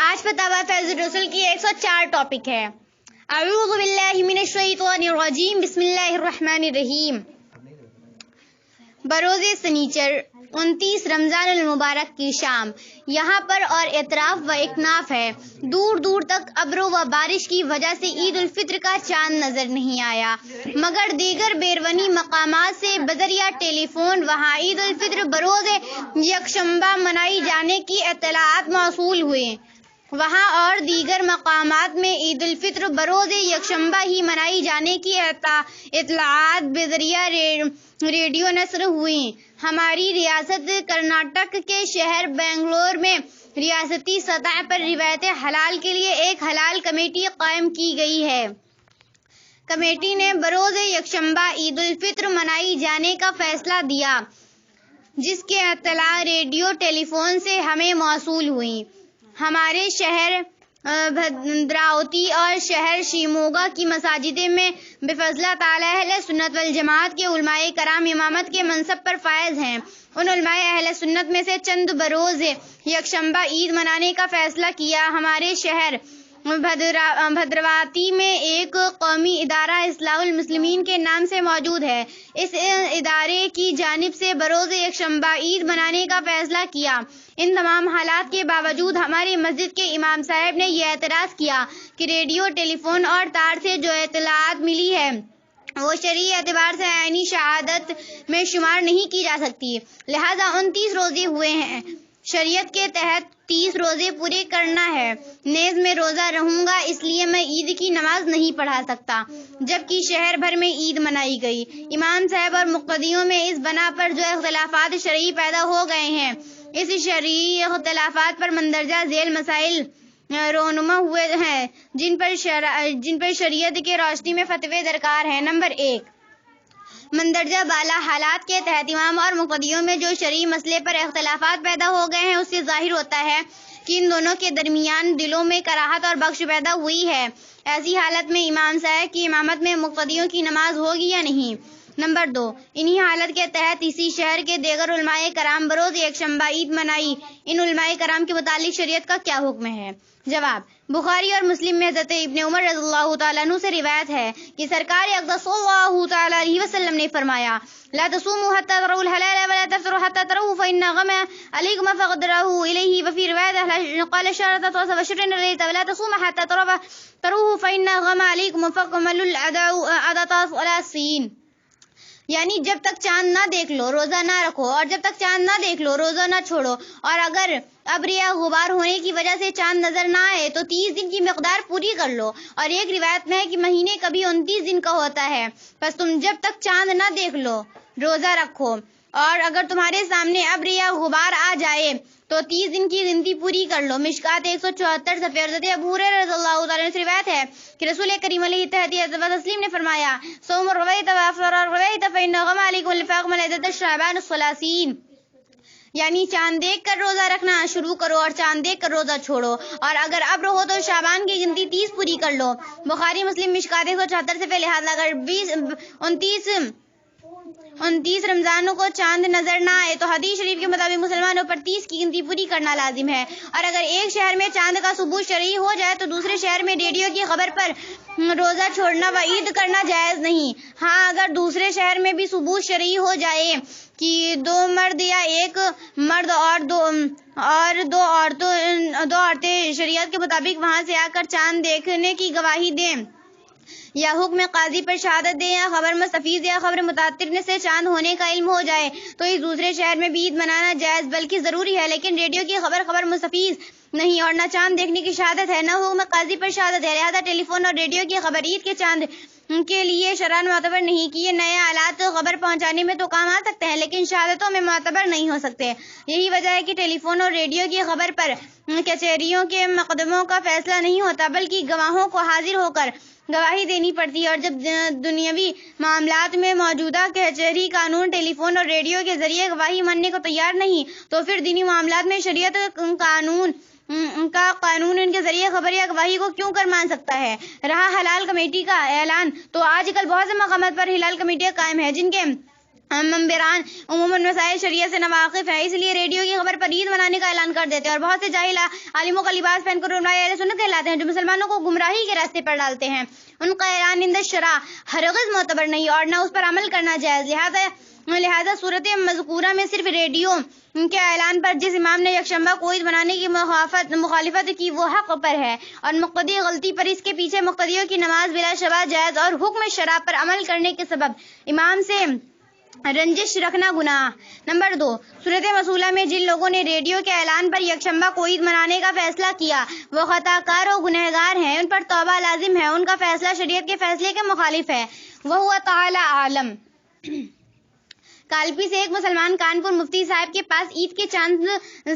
آج فتاوی فیض الرسول کی 104 ٹاپک ہے۔ اعوذ باللہ من الشیطان الرجیم، بسم اللہ الرحمن الرحیم۔ بروز سنیچر 29 رمضان المبارک کی شام، یہاں پر اور اطراف و اکناف ہے، دور دور تک ابر و بارش کی وجہ سے عید الفطر کا چاند نظر نہیں آیا، مگر دیگر بیرونی مقامات سے بذریعہ ٹیلی فون وہاں عید الفطر بروز یکشنبہ منائی جانے کی اطلاعات موصول ہوئیں۔ وہاں اور دیگر مقامات میں عید الفطر بروز یکشنبہ ہی منائی جانے کی اطلاعات بذریعہ ریڈیو نشر ہوئیں۔ ہماری ریاست کرناٹک کے شہر بنگلور میں ریاستی سطح پر روایت حلال کے لیے ایک حلال کمیٹی قائم کی گئی ہے۔ کمیٹی نے بروز یکشنبہ عید الفطر منائی جانے کا فیصلہ دیا، جس کی اطلاع ریڈیو ٹیلی فون سے ہمیں موصول ہوئی۔ ہمارے شہر بھدراوتی اور شہر شیموگا کی مساجد میں بفضل تعالی اہل سنت والجماعت کے علماء کرام امامت کے منصب پر فائز ہیں۔ ان علماء اہل سنت میں سے چند بروز یکشنبہ عید منانے کا فیصلہ کیا۔ ہمارے شہر بھدراوتی میں ایک قومی ادارہ اصلاح المسلمین کے نام سے موجود ہے۔ اس ادارے کی جانب سے بروز یکشنبہ عید منانے کا فیصلہ کیا۔ ان تمام حالات کے باوجود ہماری مسجد کے امام صاحب نے یہ اعتراض کیا کہ ریڈیو، ٹیلی فون اور تار سے جو اطلاعات ملی ہے وہ شرعی اعتبار سے عینی شہادت میں شمار نہیں کی جا سکتی، لہذا 29 روزے ہوئے ہیں۔ شریعت کے تحت 30 روزے پورے کرنا ہے، نیز میں روزہ رہوں گا، اس لیے میں عید کی نماز نہیں پڑھا سکتا، جبکہ شہر بھر میں عید منائی گئی۔ امام صاحب اور مقتدیوں میں اس بنا پر جو اختلافات شرعی پیدا ہو گئے ہیں، اس شرعی اختلافات پر مندرجہ ذیل مسائل رونما ہوئے ہیں، جن پر شریعت کے روشنی میں فتوے درکار ہیں۔ نمبر 1، مندرجہ بالا حالات کے تحت امام اور مقتدیوں میں جو شرعی مسئلے پر اختلافات پیدا ہو گئے ہیں، اس سے ظاہر ہوتا ہے کہ ان دونوں کے درمیان دلوں میں کراہت اور بخش پیدا ہوئی ہے۔ ایسی حالت میں امام صاحب کی امامت میں مقتدیوں کی نماز ہوگی یا نہیں؟ نمبر 2، انہی حالت کے تحت اسی شہر کے دیگر علماء کرام بروز یکشنبہ عید منائی، ان علماء کرام کے متعلق شریعت کا کیا حکم ہے؟ جواب، بخاری اور مسلم میں حضرت ابن عمر رضی اللہ تعالیٰ عنہ سے روایت ہے کہ سرکار اقدس صلی اللہ تعالیٰ علیہ وسلم نے فرمایا، لا تصوموا حتى تروا الهلال ولا تفطروا حتى تروه فإن غم عليكم فقدره إليه، وفي رواية قال شهر وشر الليل ولا تصوم حتى تروه فإن غم عليكم فاكملوا العدد ثلاثين، یعنی جب تک چاند نہ دیکھ لو روزہ نہ رکھو، اور جب تک چاند نہ دیکھ لو روزہ نہ چھوڑو، اور اگر ابر یا غبار ہونے کی وجہ سے چاند نظر نہ آئے تو 30 دن کی مقدار پوری کر لو۔ اور ایک روایت میں ہے کہ مہینے کبھی 29 دن کا ہوتا ہے، بس تم جب تک چاند نہ دیکھ لو روزہ رکھو، اور اگر تمہارے سامنے ابر یا غبار آ جائے تو 30 دن کی گنتی پوری کر لو۔ مشکات 174 صفحہ حضرت ابو ہریرہ رضی اللہ تعالیٰ عنہ سے روایت ہے کہ رسول کریم علیہ الصلوۃ والتسلیم نے فرمایا، صوم الرویۃ وافطر الرویۃ فإن غم علیکم فاکمل عدۃ شعبان 30، یعنی چاند دیکھ کر روزہ رکھنا شروع کرو اور چاند دیکھ کر روزہ چھوڑو، اور اگر ابر ہو تو شعبان کی گنتی 30 پوری کر لو۔ بخاری مسلم مشکات 174 صفحہ، لہذا اگر 29 رمضان کو چاند نظر نہ آئے تو حدیث شریف کے مطابق مسلمانوں پر 30 کی گنتی پوری کرنا لازم ہے، اور اگر ایک شہر میں چاند کا ثبوت شرعی ہو جائے تو دوسرے شہر میں ریڈیو کی خبر پر روزہ چھوڑنا و عید کرنا جائز نہیں۔ ہاں، اگر دوسرے شہر میں بھی ثبوت شرعی ہو جائے کہ 2 مرد یا 1 مرد اور دو عورتیں شریعت کے مطابق وہاں سے آ کر چاند دیکھنے کی گواہی دیں، یا حکم قاضی پر شہادت دیں، یا خبر مستفیض یا خبر متواتر سے چاند ہونے کا علم ہو جائے تو اس دوسرے شہر میں بھی عید منانا جائز بلکہ ضروری ہے، لیکن ریڈیو کی خبر مستفیض نہیں، اور نہ چاند دیکھنے کی شہادت ہے، نہ حکم قاضی پر شہادت ہے، لہذا ٹیلی فون اور ریڈیو کی خبر عید کے چاند کے لیے شرعاً معتبر نہیں کہ یہ نئے آلات خبر پہنچانے میں تو کام آ سکتے ہیں لیکن شہادتوں میں معتبر نہیں ہو سکتے۔ یہی وجہ ہے کہ ٹیلی فون اور ریڈیو کی خبر پر کچہریوں کے مقدموں کا فیصلہ نہیں ہوتا، بلکہ گواہوں کو حاضر ہو کر گواہی دینی پڑتی ہے، اور جب دنیاوی معاملات میں موجودہ کچہری قانون ٹیلی فون اور ریڈیو کے ذریعے گواہی ماننے کو تیار نہیں تو پھر دینی معاملات میں شریعت قانون ان کے ذریعے خبر یا گواہی کو کیوں کر مان سکتا ہے۔ رہا حلال کمیٹی کا اعلان، تو آج کل بہت سے مقامات پر حلال کمیٹیاں قائم ہیں جن کے ممبران عموماً مسائل شریعت سے ناواقف ہیں، اس لیے ریڈیو کی خبر پر عید منانے کا اعلان کر دیتے ہیں، اور بہت سے جاہل عالموں کا لباس پہن کر علماء اہل سنت کہلاتے ہیں جو مسلمانوں کو گمراہی کے راستے پر ڈالتے ہیں۔ ان کا اعلان عند الشرع ہرگز معتبر نہیں اور نہ اس پر عمل کرنا جائز، لہذا صورت مذکورہ میں صرف ریڈیو کے اعلان پر جس امام نے یکشنبہ کو عید منانے کی مخالفت کی وہ حق پر ہے، اور مقتدی غلطی پر اس کے پیچھے مقتدیوں کی نماز بلا شبہ جائز، اور حکم شرع پر عمل کرنے کے سبب امام سے رنجش رکھنا گناہ۔ نمبر 2، صورت مسئولہ میں جن لوگوں نے ریڈیو کے اعلان پر یکشنبہ کو عید منانے کا فیصلہ کیا وہ خطا کار و گنہگار ہیں، ان پر توبہ لازم ہے، ان کا فیصلہ شریعت کے فیصلے کے مخالف ہے۔ وَهُوَ تَعَالَى أَعْلَمُ۔ کالپی سے ایک مسلمان کانپور مفتی صاحب کے پاس عید کے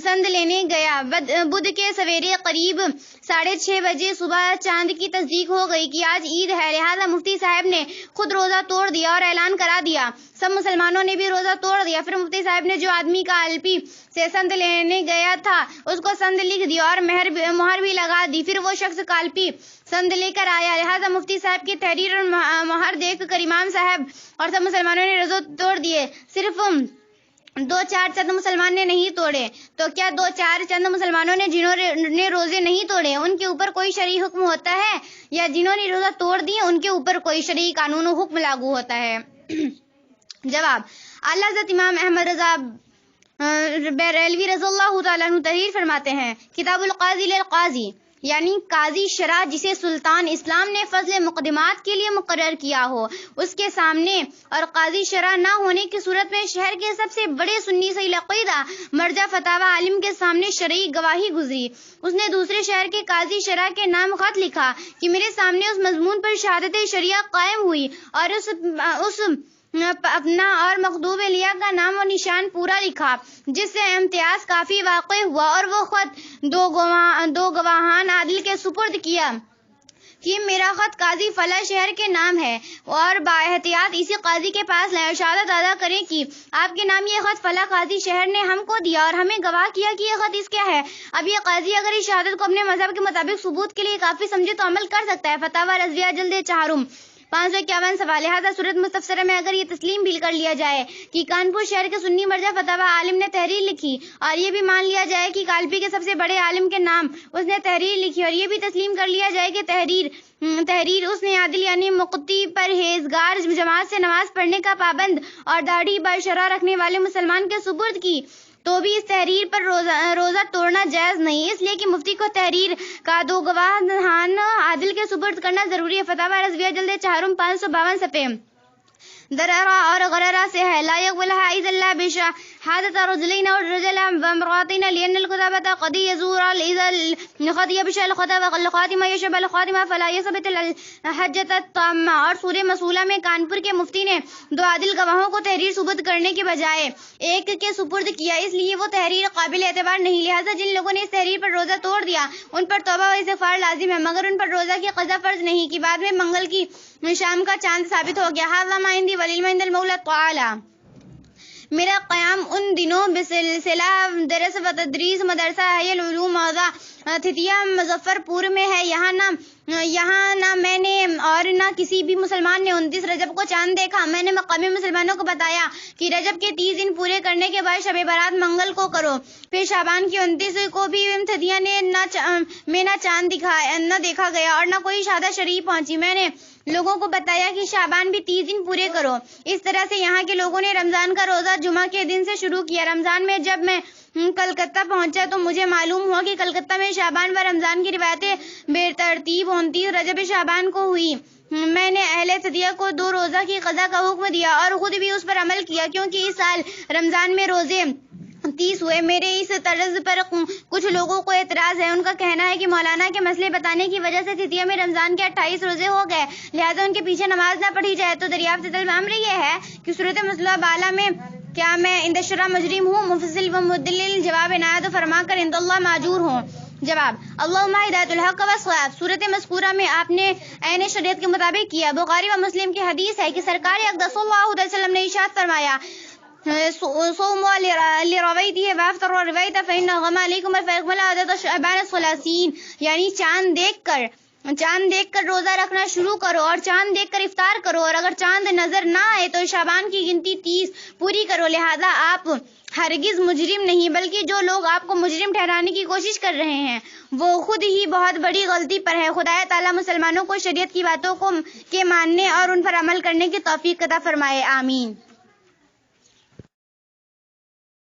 سند لینے گیا۔ بدھ کے سویرے قریب 6:30 بجے صبح چاند کی تصدیق ہو گئی کہ آج عید ہے، لہذا مفتی صاحب نے خود روزہ توڑ دیا اور اعلان کرا دیا۔ سب مسلمانوں نے بھی روزہ توڑ دیا۔ پھر مفتی صاحب نے جو آدمی کالپی سے سند لینے گیا تھا اس کو سند لکھ دیا اور مہر بھی لگا دی۔ پھر وہ شخص کالپی سند لے کر آیا، لہذا مفتی صاحب کی تحریر اور مہر دیکھ کر امام صاحب اور سب مسلمانوں نے روزے توڑ دیے۔ صرف 2-4 چند مسلمان نے نہیں توڑے۔ تو کیا 2-4 چند مسلمانوں نے جنہوں نے روزے نہیں توڑے ان کے اوپر کوئی شرعی حکم ہوتا ہے، یا جنہوں نے روزہ توڑ دیے ان کے اوپر کوئی شرعی قانون و حکم لاگو ہوتا ہے؟ جواب: اعلیٰ حضرت امام احمد رضا بریلوی رضی اللہ تعالیٰ عنہ تحریر فرماتے ہیں، کتاب القاضی للقاضی یعنی قاضی شرع جسے سلطان اسلام نے فضل مقدمات کے لیے مقرر کیا ہو، اس کے سامنے اور قاضی شرع نہ ہونے کی صورت میں شہر کے سب سے بڑے سنی صحیح العقیدہ مرجع فتاوی عالم کے سامنے شرعی گواہی گزری۔ اس نے دوسرے شہر کے قاضی شرع کے نام خط لکھا کہ میرے سامنے اس مضمون پر شہادت شریعہ قائم ہوئی، اور اس اپنا اور مخدوم لیا کا نام و نشان پورا لکھا، جس سے امتیاز کافی واقع ہوا، اور وہ خط دو گواہان عادل کے سپرد کیا کہ میرا خط قاضی فلاں شہر کے نام ہے، اور باحتیاط اسی قاضی کے پاس لائے اور شہادت ادا کریں کہ آپ کے نام یہ خط فلاں قاضی شہر نے ہم کو دیا اور ہمیں گواہ کیا کہ یہ خط اس کیا ہے۔ اب یہ قاضی اگر اس شہادت کو اپنے مذہب کے مطابق ثبوت کے لیے کافی سمجھے تو عمل کر سکتا ہے۔ فتاوی رضویہ جلد 4 551 صفحہ۔ لہذا صورت مستفسرہ میں اگر یہ تسلیم بھی کر لیا جائے کہ کانپور شہر کے سنی مرجع فتاوی عالم نے تحریر لکھی، اور یہ بھی مان لیا جائے کہ کالپی کے سب سے بڑے عالم کے نام اس نے تحریر لکھی، اور یہ بھی تسلیم کر لیا جائے کہ تحریر اس نے عادل یعنی مقتی پرہیزگار جماعت سے نماز پڑھنے کا پابند اور داڑھی بشرہ رکھنے والے مسلمان کے سپرد کی، تو بھی اس تحریر پر روزہ توڑنا جائز نہیں، اس لیے کہ مفتی کو تحریر کا 2 گواہان عادل کے سپرد کرنا ضروری ہے۔ فتاوی رضویہ جلد 4 552 صفحے۔ درارہ اور غرارہ سے ہے، لا يقبلها اذا الله بشهادة رجلين او رجل وامرأتين لان الكتابة قد يزور اذا قد يبشى الخطأ والخاتمة يشبه الخاتمة فلا يثبت الحجة التامة۔ اور سورہ مسئولہ میں کانپور کے مفتی نے 2 عادل گواہوں کو تحریر ثبوت کرنے کے بجائے ایک کے سپرد کیا، اس لیے وہ تحریر قابل اعتبار نہیں۔ لہذا جن لوگوں نے اس تحریر پر روزہ توڑ دیا ان پر توبہ و استغفار لازم ہے، مگر ان پر روزہ کی قضا فرض نہیں کہ بعد میں منگل کی شام کا چاند ثابت ہو گیا۔ ھذا ما عندي والعلم عند المولى تعالی۔ میرا قیام ان دنوں بسلسلہ درس و تدریس مدرسہ حی العلوم موضع تھتیا مظفر پور میں ہے۔ یہاں نہ میں نے اور نہ کسی بھی مسلمان نے 29 رجب کو چاند دیکھا۔ میں نے مقامی مسلمانوں کو بتایا کہ رجب کے 30 دن پورے کرنے کے بعد شب برات منگل کو کرو۔ پھر شعبان کی 29 کو بھی تھتیا میں نہ چاند نہ دیکھا گیا اور نہ کوئی شہادت شرعی پہنچی۔ میں نے لوگوں کو بتایا کہ شعبان بھی 30 دن پورے کرو۔ اس طرح سے یہاں کے لوگوں نے رمضان کا روزہ جمعہ کے دن سے شروع کیا۔ رمضان میں جب میں کلکتہ پہنچا تو مجھے معلوم ہوا کہ کلکتہ میں شعبان و رمضان کی روایتیں بے ترتیب 29 رجب شعبان کو ہوئی۔ میں نے اہل تھتیا کو 2 روزہ کی قضا کا حکم دیا اور خود بھی اس پر عمل کیا، کیونکہ اس سال رمضان میں روزے 30 ہوئے۔ میرے اس طرز پر کچھ لوگوں کو اعتراض ہے۔ ان کا کہنا ہے کہ مولانا کے مسئلے بتانے کی وجہ سے تھتیا میں رمضان کے 28 روزے ہو گئے، لہذا ان کے پیچھے نماز نہ پڑھی جائے۔ تو دریافت طلب امر یہ ہے کہ صورت مسئلہ بالا میں کیا میں عند الشرع مجرم ہوں؟ مفصل و مدلل جواب عنایت فرما کر عند اللہ ماجور ہوں۔ جواب: اللہم ہدایت الحق والصواب۔ صورت مذکورہ میں آپ نے عین شریعت کے مطابق کیا۔ بخاری و مسلم کی حدیث ہے کہ سرکار اقدس صلی اللہ علیہ وسلم نے ارشاد فرمایا، صوموا لرویتہ وافطروا رویتہ فإن غم علیکم فاکملوا عدد شعبان 30، یعنی چاند دیکھ کر چاند دیکھ کر روزہ رکھنا شروع کرو اور چاند دیکھ کر افطار کرو، اور اگر چاند نظر نہ آئے تو شعبان کی گنتی 30 پوری کرو۔ لہذا آپ ہرگز مجرم نہیں، بلکہ جو لوگ آپ کو مجرم ٹھہرانے کی کوشش کر رہے ہیں وہ خود ہی بہت بڑی غلطی پر ہے۔ خدا تعالیٰ مسلمانوں کو شریعت کی باتوں کے ماننے اور ان پر عمل کرنے کی توفیق عطا فرمائے، آمین۔